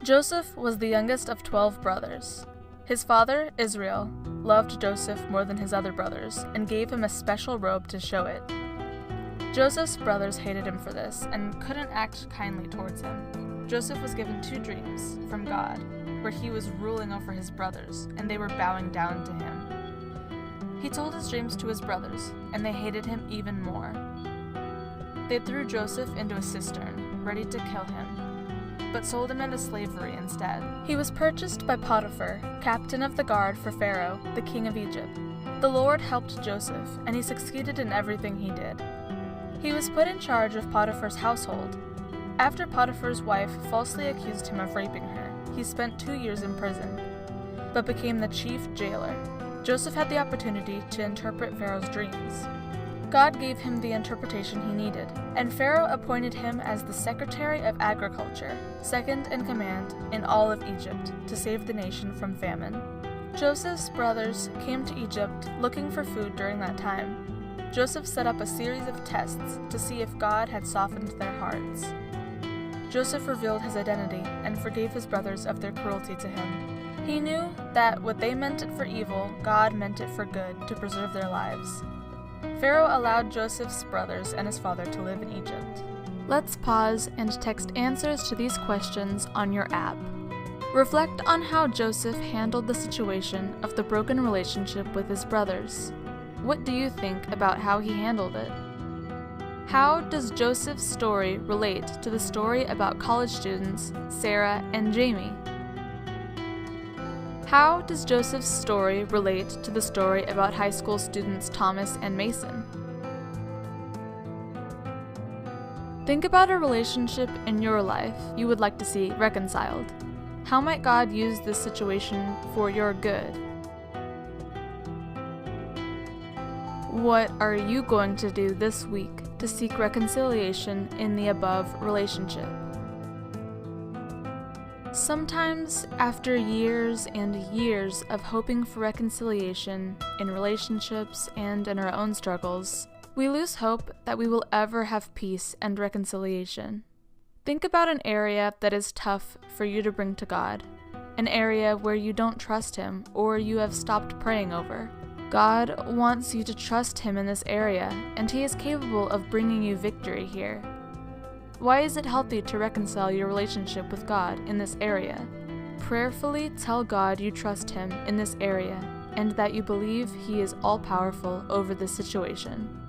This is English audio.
Joseph was the youngest of 12 brothers. His father, Israel, loved Joseph more than his other brothers and gave him a special robe to show it. Joseph's brothers hated him for this and couldn't act kindly towards him. Joseph was given 2 dreams from God, where he was ruling over his brothers, and they were bowing down to him. He told his dreams to his brothers, and they hated him even more. They threw Joseph into a cistern, ready to kill him, but sold him into slavery instead. He was purchased by Potiphar, captain of the guard for Pharaoh, the king of Egypt. The Lord helped Joseph, and he succeeded in everything he did. He was put in charge of Potiphar's household. After Potiphar's wife falsely accused him of raping her, he spent 2 years in prison, but became the chief jailer. Joseph had the opportunity to interpret Pharaoh's dreams. God gave him the interpretation he needed, and Pharaoh appointed him as the Secretary of Agriculture, second in command in all of Egypt, to save the nation from famine. Joseph's brothers came to Egypt looking for food during that time. Joseph set up a series of tests to see if God had softened their hearts. Joseph revealed his identity and forgave his brothers of their cruelty to him. He knew that what they meant it for evil, God meant it for good, to preserve their lives. Pharaoh allowed Joseph's brothers and his father to live in Egypt. Let's pause and text answers to these questions on your app. Reflect on how Joseph handled the situation of the broken relationship with his brothers. What do you think about how he handled it? How does Joseph's story relate to the story about college students Sarah and Jamie? How does Joseph's story relate to the story about high school students Thomas and Mason? Think about a relationship in your life you would like to see reconciled. How might God use this situation for your good? What are you going to do this week to seek reconciliation in the above relationship? Sometimes, after years and years of hoping for reconciliation in relationships and in our own struggles, we lose hope that we will ever have peace and reconciliation. Think about an area that is tough for you to bring to God, an area where you don't trust Him or you have stopped praying over. God wants you to trust Him in this area, and He is capable of bringing you victory here. Why is it healthy to reconcile your relationship with God in this area? Prayerfully tell God you trust Him in this area, and that you believe He is all-powerful over this situation.